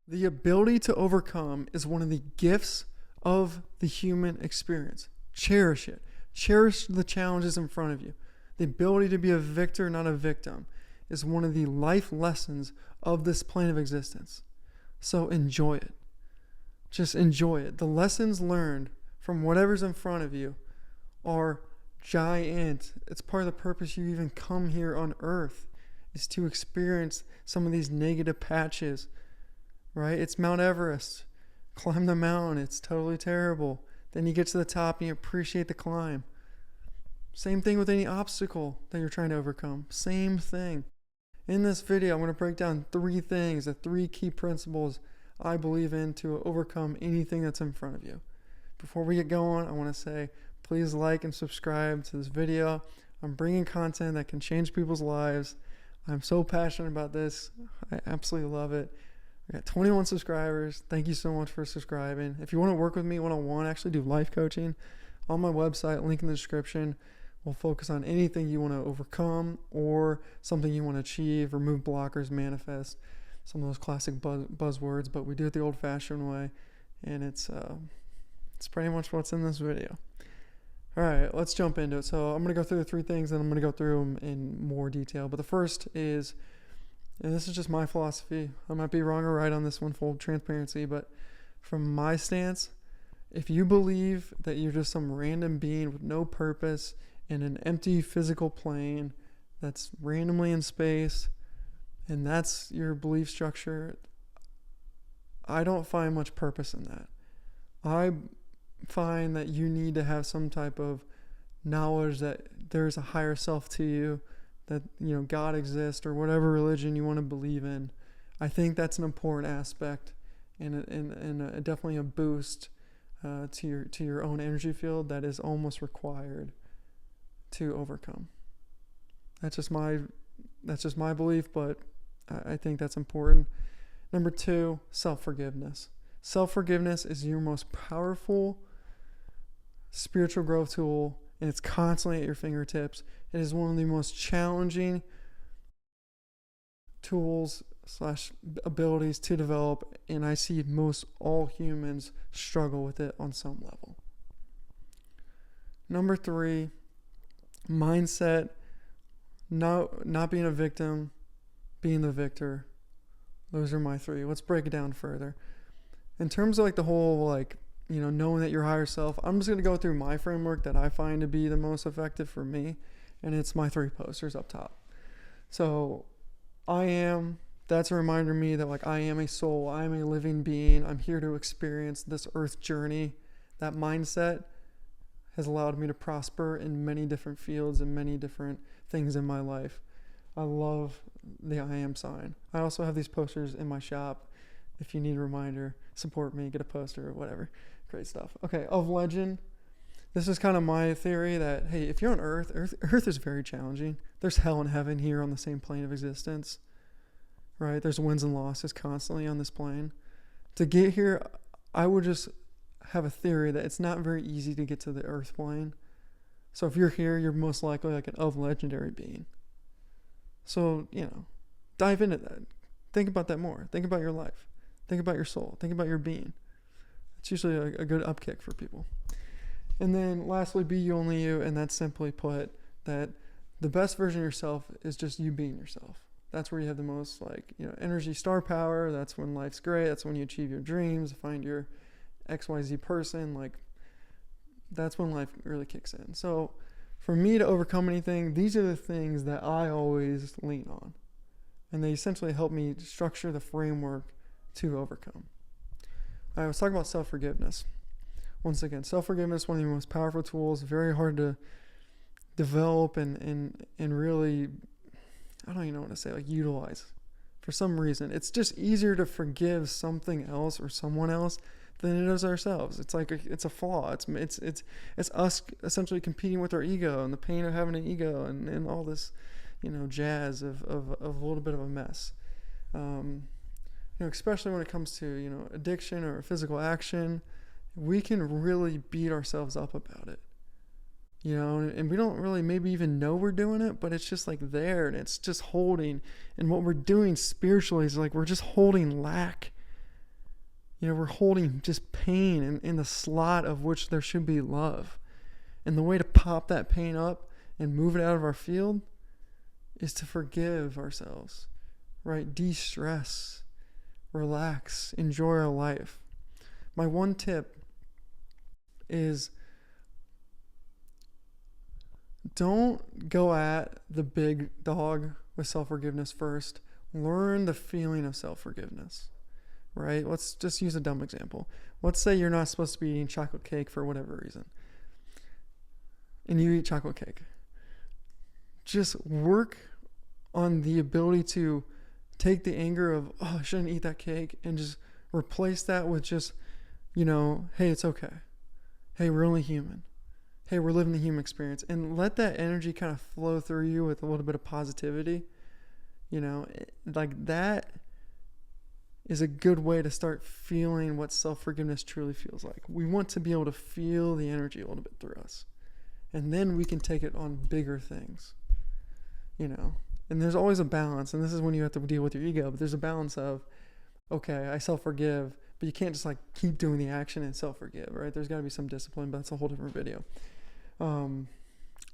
The ability to overcome is one of the gifts of the human experience. Cherish it. Cherish the challenges in front of you. The ability to be a victor, not a victim, is one of the life lessons of this plane of existence. So enjoy it. Just enjoy it. The lessons learned from whatever's in front of you are giant. It's part of the purpose you even come here on earth, is to experience some of these negative patches, right? It's Mount Everest. Climb the mountain. It's totally terrible. Then you get to the top and you appreciate the climb. Same thing with any obstacle that you're trying to overcome. Same thing. In this video, I'm going to break down 3 things, the 3 key principles I believe in to overcome anything that's in front of you. Before we get going, I want to say, please like and subscribe to this video. I'm bringing content that can change people's lives. I'm so passionate about this. I absolutely love it. I got 21 subscribers. Thank you so much for subscribing. If you want to work with me one-on-one, actually do life coaching on my website, link in the description. We'll focus on anything you want to overcome or something you want to achieve, remove blockers, manifest, some of those classic buzzwords, but we do it the old-fashioned way, and it's pretty much what's in this video. All right, let's jump into it. So I'm going to go through the 3 things, and I'm going to go through them in more detail. But the first is, and this is just my philosophy, I might be wrong or right on this one, full transparency, but from my stance, if you believe that you're just some random being with no purpose in an empty physical plane that's randomly in space, and that's your belief structure, I don't find much purpose in that. I find that you need to have some type of knowledge that there's a higher self to you, that, you know, God exists, or whatever religion you want to believe in. I think that's an important aspect and definitely a boost to your own energy field that is almost required to overcome. That's just my belief, but I think that's important. Number 2, self-forgiveness. Self-forgiveness is your most powerful spiritual growth tool, and it's constantly at your fingertips. It is one of the most challenging tools / abilities to develop, and I see most all humans struggle with it on some level. Number 3, mindset. Not being a victim, being the victor. Those are my 3. Let's break it down further. In terms of like the whole, like, you know, knowing that your higher self, I'm just going to go through my framework that I find to be the most effective for me, and it's my 3 posters up top. So that's a reminder to me that, like, I am a soul, I am a living being, I'm here to experience this earth journey. That mindset has allowed me to prosper in many different fields and many different things in my life. I love the I am sign. I also have these posters in my shop. If you need a reminder, support me, get a poster or whatever. Great stuff. Okay, of legend. This is kind of my theory that, hey, if you're on Earth is very challenging. There's hell and heaven here on the same plane of existence, right? There's wins and losses constantly on this plane. To get here, I would just have a theory that it's not very easy to get to the Earth plane. So if you're here, you're most likely like an of legendary being. So, you know, dive into that. Think about that more. Think about your life. Think about your soul. Think about your being. It's usually a good upkick for people. And then lastly, be you, only you. And that's simply put that the best version of yourself is just you being yourself. That's where you have the most, like, you know, energy, star power. That's when life's great. That's when you achieve your dreams, find your XYZ person. Like, that's when life really kicks in. So for me to overcome anything, these are the things that I always lean on. And they essentially help me structure the framework to overcome. I was talking about self-forgiveness. Once again, self-forgiveness, one of the most powerful tools, very hard to develop and really, I don't even know what to say, like, utilize. For some reason, it's just easier to forgive something else or someone else than it is ourselves. It's like it's a flaw. It's us essentially competing with our ego and the pain of having an ego and all this, you know, jazz of a little bit of a mess. You know, especially when it comes to, you know, addiction or physical action, we can really beat ourselves up about it. You know, and we don't really maybe even know we're doing it, but it's just like there, and it's just holding. And what we're doing spiritually is like we're just holding lack We're holding just pain in the slot of which there should be love. And the way to pop that pain up and move it out of our field is to forgive ourselves, right? De-stress, relax, enjoy our life. My one tip is don't go at the big dog with self-forgiveness first. Learn the feeling of self-forgiveness, right? Let's just use a dumb example. Let's say you're not supposed to be eating chocolate cake for whatever reason, and you eat chocolate cake. Just work on the ability to take the anger of, oh, I shouldn't eat that cake, and just replace that with just, hey, it's okay. Hey, we're only human. Hey, we're living the human experience. And let that energy kind of flow through you with a little bit of positivity. Like that is a good way to start feeling what self-forgiveness truly feels like. We want to be able to feel the energy a little bit through us. And then we can take it on bigger things, And there's always a balance. And this is when you have to deal with your ego. But there's a balance of, okay, I self-forgive. But you can't just keep doing the action and self-forgive, right? There's got to be some discipline, but that's a whole different video. And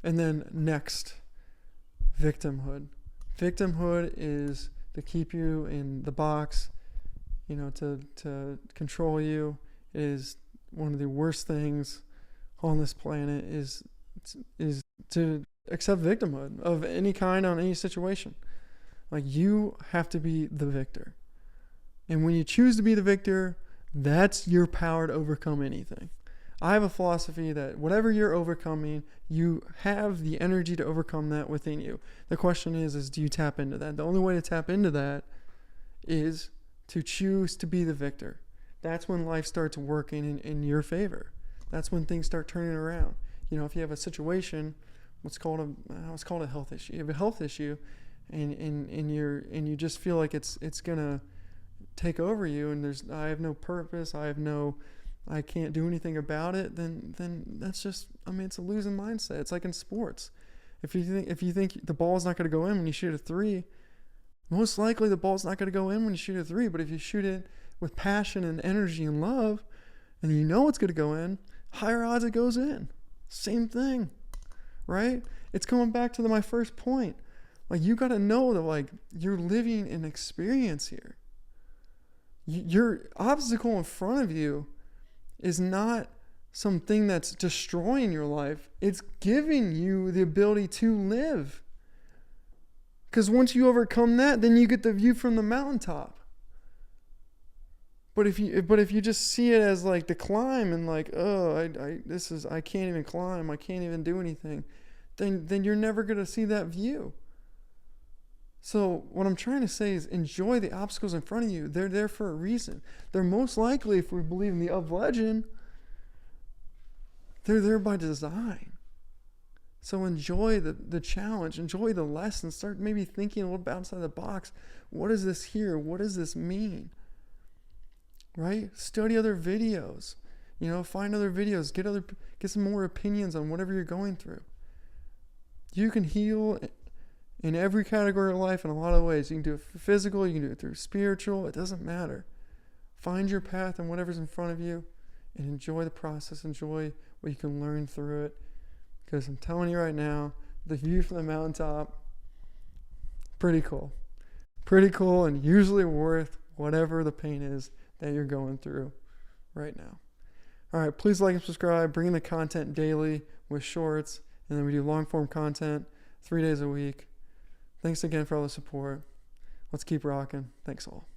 then next, victimhood. Victimhood is to keep you in the box, to control you. It is one of the worst things on this planet is to accept victimhood of any kind on any situation. Like, you have to be the victor. And when you choose to be the victor, that's your power to overcome anything. I have a philosophy that whatever you're overcoming, you have the energy to overcome that within you. The question is do you tap into that? The only way to tap into that is to choose to be the victor. That's when life starts working in your favor. That's when things start turning around. If you have a situation, what's called a health issue. You have a health issue, and you just feel like it's gonna take over you, and I have no purpose. I can't do anything about it. Then that's just, it's a losing mindset. It's like in sports. If you think the ball's not going to go in when you shoot a three, most likely the ball's not going to go in when you shoot a three. But if you shoot it with passion and energy and love, and it's going to go in, higher odds it goes in. Same thing, right? It's going back to my first point. You got to know that you're living an experience here. Your obstacle in front of you is not something that's destroying your life. It's giving you the ability to live. Because once you overcome that, then you get the view from the mountaintop. But if you just see it as the climb and I can't even climb, I can't even do anything, then you're never going to see that view. So what I'm trying to say is enjoy the obstacles in front of you. They're there for a reason. They're most likely, if we believe in the of legend, they're there by design. So enjoy the challenge, enjoy the lesson, start maybe thinking a little bit outside the box. What is this here? What does this mean? Right? Study other videos. Find other videos, get some more opinions on whatever you're going through. You can heal in every category of life in a lot of ways. You can do it through physical, you can do it through spiritual, it doesn't matter. Find your path and whatever's in front of you and enjoy the process, enjoy what you can learn through it. Because I'm telling you right now, the view from the mountaintop, pretty cool. Pretty cool, and usually worth whatever the pain is that you're going through right now. All right, please like and subscribe. Bring the content daily with shorts, and then we do long form content 3 days a week. Thanks again for all the support. Let's keep rocking. Thanks all.